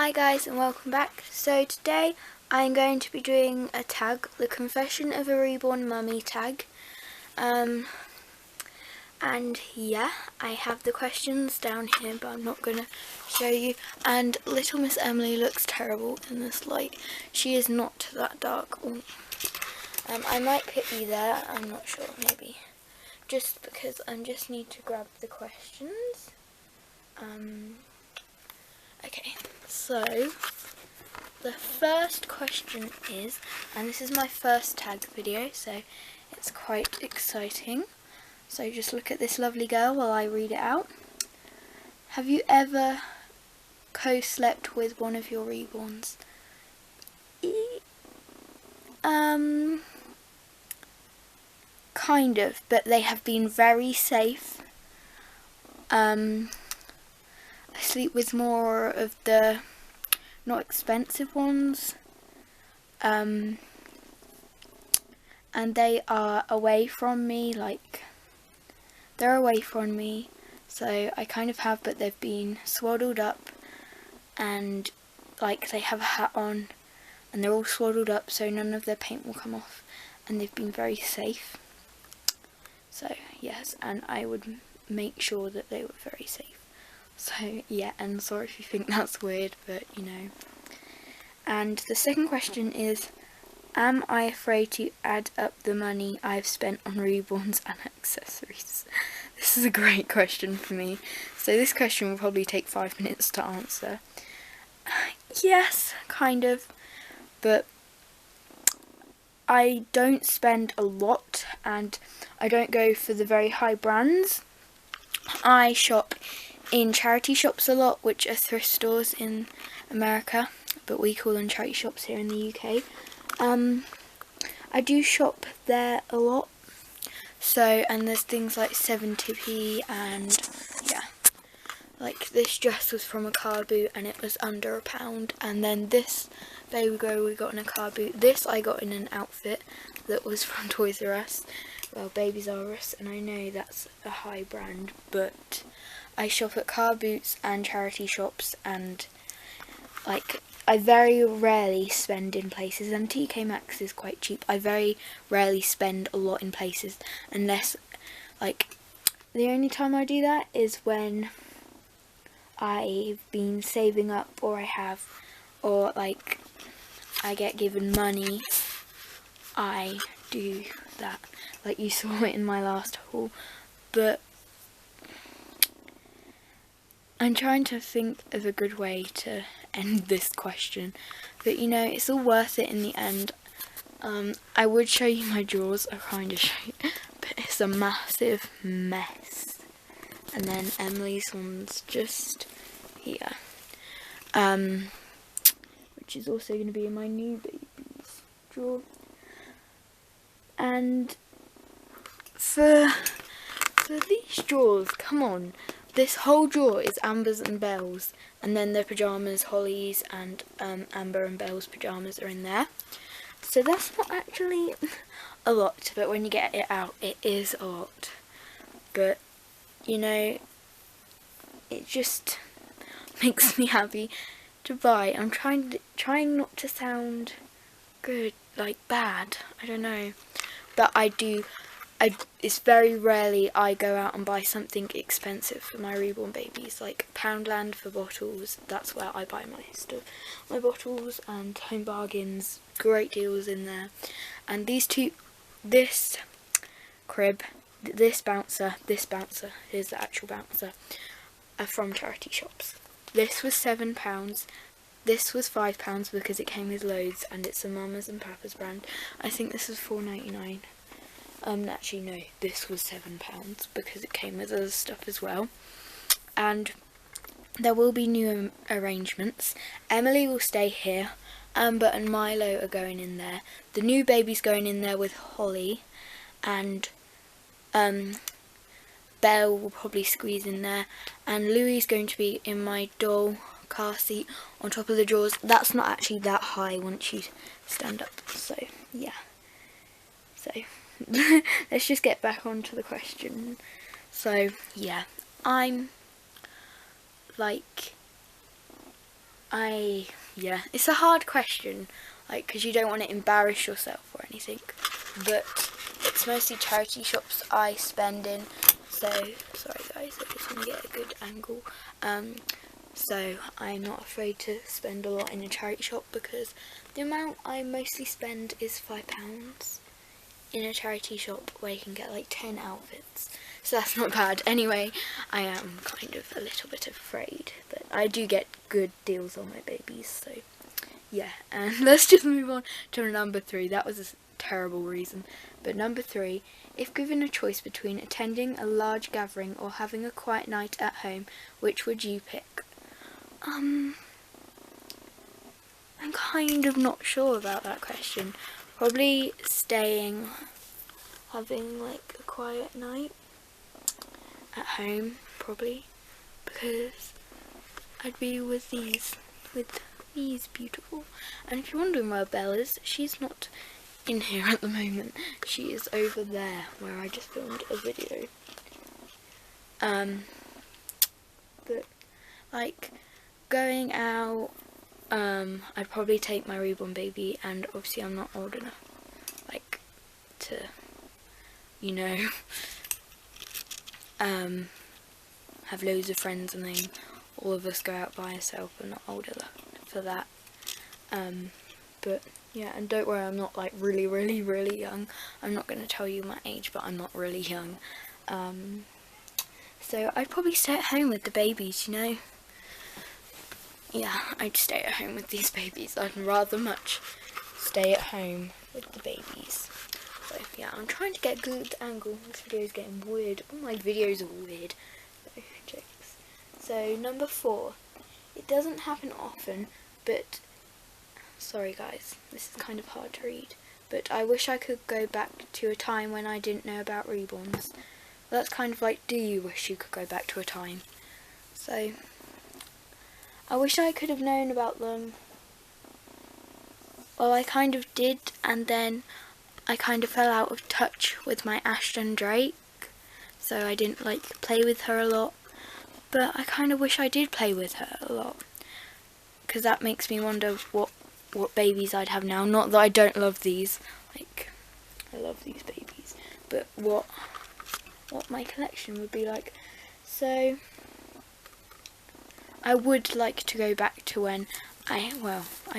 Hi guys and welcome back. So today I'm going to be doing a tag, the Confession of a Reborn Mummy tag. And yeah, I have the questions down here but I'm not going to show you. And little Miss Emily looks terrible in this light. She is not that dark. I might put you there, I'm not sure, maybe. Just because I just need to grab the questions. Okay, so the first question is, and this is my first tag video, so it's quite exciting. So just look at this lovely girl while I read it out. Have you ever co-slept with one of your reborns? Kind of, but they have been very safe. I sleep with more of the not expensive ones, and they are away from me, they're away from me, so I kind of have, but they've been swaddled up and they have a hat on and they're all swaddled up so none of their paint will come off, and they've been very safe. So yes, and I would make sure that they were very safe. So yeah, and sorry if you think that's weird, but you know. And the second question is, am I afraid to add up the money I've spent on reborns and accessories? This is a great question for me. So this question will probably take 5 minutes to answer. Yes, kind of, but I don't spend a lot and I don't go for the very high brands. I shop in charity shops a lot, which are thrift stores in America, but we call them charity shops here in the UK. I do shop there a lot, so, and there's things like 70p, and yeah, like this dress was from a car boot and it was under £1, and then this baby girl we got in a car boot. This I got in an outfit that was from Toys R Us, well, Babies R Us, and I know that's a high brand, but I shop at car boots and charity shops, and I very rarely spend in places, and TK Maxx is quite cheap. I very rarely spend a lot in places, unless the only time I do that is when I've been saving up, or I get given money. I do that, like you saw it in my last haul. But I'm trying to think of a good way to end this question, but you know, it's all worth it in the end. I would show you my drawers, I kind of show you, but it's a massive mess. And then Emily's one's just here, which is also going to be in my new baby's drawer. And for these drawers, come on. This whole drawer is Amber's and Belle's, and then their pyjamas, Holly's and Amber and Belle's pyjamas are in there. So that's not actually a lot, but when you get it out, it is a lot. But, you know, it just makes me happy to buy. I'm trying not to sound good, bad, I don't know. But it's very rarely I go out and buy something expensive for my reborn babies, like Poundland for bottles. That's where I buy my stuff, my bottles, and Home Bargains, great deals in there. And this crib, this bouncer, here's the actual bouncer, are from charity shops. This was £7. This was £5 because it came with loads, and it's a Mama's and Papa's brand. I think this was £4.99. Actually no, this was £7 because it came with other stuff as well. And there will be new arrangements. Emily will stay here. Amber and Milo are going in there. The new baby's going in there with Holly, and Belle will probably squeeze in there, and Louie's going to be in my doll car seat on top of the drawers. That's not actually that high once you stand up, so yeah. So let's just get back onto the question. So yeah, I'm Yeah, it's a hard question, like, because you don't want to embarrass yourself or anything, but it's mostly charity shops I spend in, so, sorry guys, I just want to get a good angle, so I'm not afraid to spend a lot in a charity shop, because the amount I mostly spend is £5 in a charity shop where you can get like 10 outfits, so that's not bad. Anyway, I am kind of a little bit afraid, but I do get good deals on my babies, so yeah. And let's just move on to number 3. That was a terrible reason, but number 3, if given a choice between attending a large gathering or having a quiet night at home, which would you pick? I'm kind of not sure about that question. Probably having like a quiet night at home, probably, because I'd be with these beautiful. And if you're wondering where Belle is, she's not in here at the moment. She is over there where I just filmed a video. But like going out, I'd probably take my reborn baby, and obviously I'm not old enough, like, to, you know, have loads of friends and then all of us go out by ourselves. I'm not old enough for that. But yeah, and don't worry, I'm not like really young. I'm not going to tell you my age, but I'm not really young. So I'd probably stay at home with the babies, you know. Yeah, I'd stay at home with these babies. I'd rather much stay at home with the babies. So yeah, I'm trying to get good angle. This video is getting weird. All my videos are weird. So, jokes. So number 4. It doesn't happen often, but sorry guys, this is kind of hard to read. But I wish I could go back to a time when I didn't know about reborns. That's kind of like, do you wish you could go back to a time? So I wish I could have known about them. Well, I kind of did, and then I kind of fell out of touch with my Ashton Drake, so I didn't like play with her a lot. But I kind of wish I did play with her a lot, because that makes me wonder what babies I'd have now. Not that I don't love these, like, I love these babies, but what my collection would be like. So I would like to go back to when I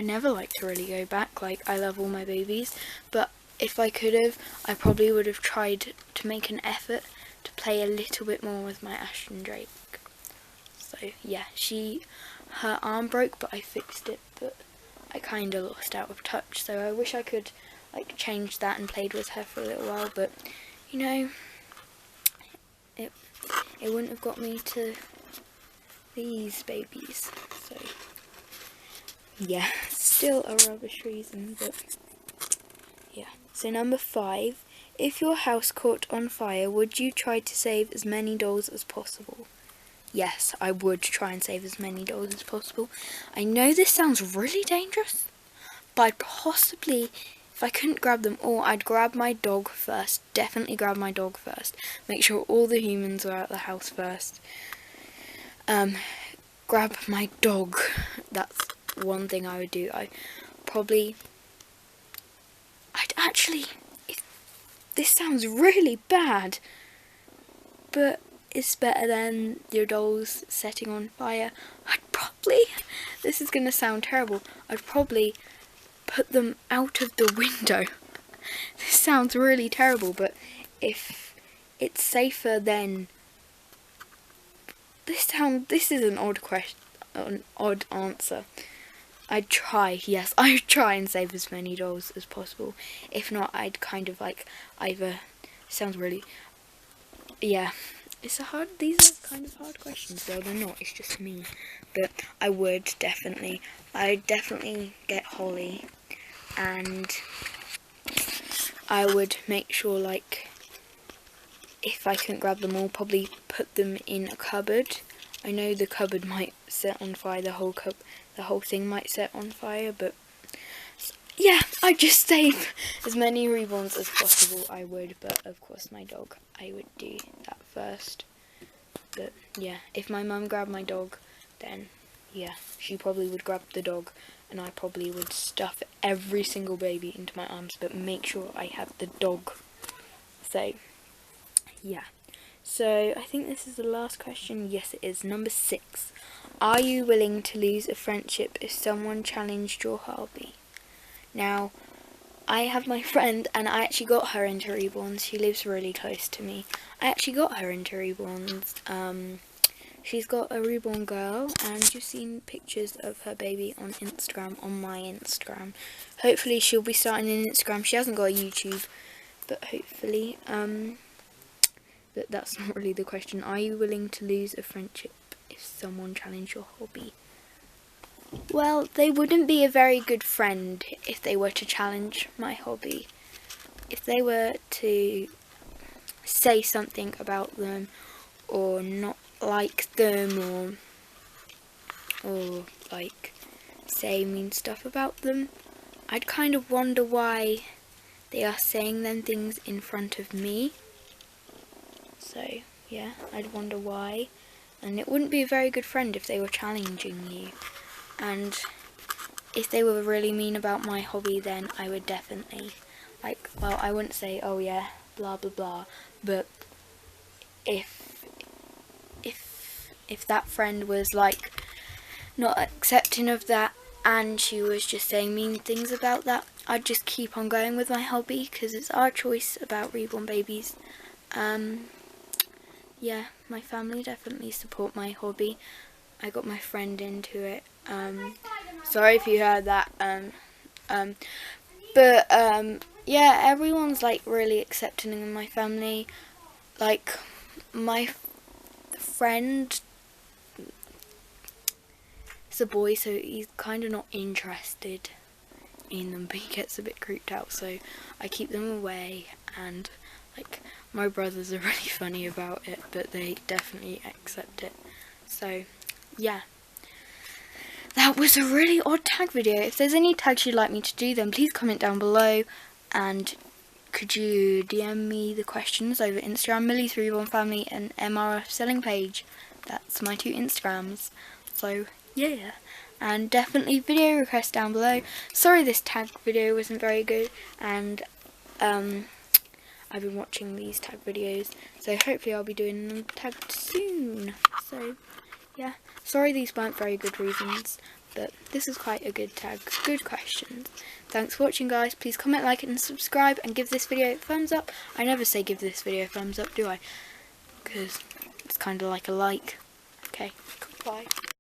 never like to really go back, like, I love all my babies, but if I could have, I probably would have tried to make an effort to play a little bit more with my Ashton Drake. So yeah, her arm broke, but I fixed it, but I kind of lost out of touch, so I wish I could like change that and played with her for a little while, but you know, it wouldn't have got me to these babies. So yeah, still a rubbish reason, but yeah. So number 5, if your house caught on fire, would you try to save as many dolls as possible? Yes, I would try and save as many dolls as possible. I know this sounds really dangerous, but I'd possibly, if I couldn't grab them all, I'd grab my dog first. Definitely grab my dog first. Make sure all the humans are out of the house first. Grab my dog. That's one thing I would do. I'd actually, this sounds really bad, but it's better than your dolls setting on fire. This is going to sound terrible, I'd probably put them out of the window. This sounds really terrible, but if it's safer than... This is an odd question, an odd answer. I'd try and save as many dolls as possible. If not, I'd kind of like either... Sounds really... Yeah. These are kind of hard questions. Well, they're not, it's just me. But I'd definitely get Holly, and I would make sure, like, if I couldn't grab them all, probably put them in a cupboard. I know the cupboard might set on fire, the whole thing might set on fire, but yeah, I'd just save as many reborns as possible, I would, but of course my dog, I would do that first. But yeah, if my mum grabbed my dog, then yeah, she probably would grab the dog, and I probably would stuff every single baby into my arms, but make sure I have the dog. So, yeah. So, I think this is the last question. Yes, it is. Number 6. Are you willing to lose a friendship if someone challenged your hobby? Now, I have my friend, and I actually got her into reborns. She lives really close to me. I actually got her into reborns. She's got a reborn girl, and you've seen pictures of her baby on Instagram, on my Instagram. Hopefully she'll be starting an Instagram. She hasn't got a YouTube, but hopefully. But that's not really the question. Are you willing to lose a friendship if someone challenged your hobby? Well, they wouldn't be a very good friend if they were to challenge my hobby. If they were to say something about them, or not like them, or like say mean stuff about them, I'd kind of wonder why they are saying them things in front of me. So yeah, I'd wonder why. And it wouldn't be a very good friend if they were challenging you. And if they were really mean about my hobby, then I would definitely, like, well, I wouldn't say, oh yeah, blah blah blah, but if that friend was like not accepting of that, and she was just saying mean things about that, I'd just keep on going with my hobby, because it's our choice about reborn babies. Yeah, my family definitely support my hobby. I got my friend into it. Sorry if you heard that. Yeah, everyone's like really accepting in my family. Like, my friend is a boy, so he's kind of not interested in them, but he gets a bit creeped out, so I keep them away. And like, my brothers are really funny about it, but they definitely accept it. So yeah, that was a really odd tag video. If there's any tags you'd like me to do, then please comment down below, and could you DM me the questions over Instagram, Millie's Reborn Family and MRF Selling Page. That's my 2 Instagrams. So yeah, and definitely video requests down below. Sorry this tag video wasn't very good, and I've been watching these tag videos, so hopefully I'll be doing them tagged soon. So yeah, sorry these weren't very good reasons, but this is quite a good tag, good questions. Thanks for watching, guys. Please comment, like and subscribe, and give this video a thumbs up. I never say give this video a thumbs up, do I? Because it's kind of like a like. Okay, goodbye.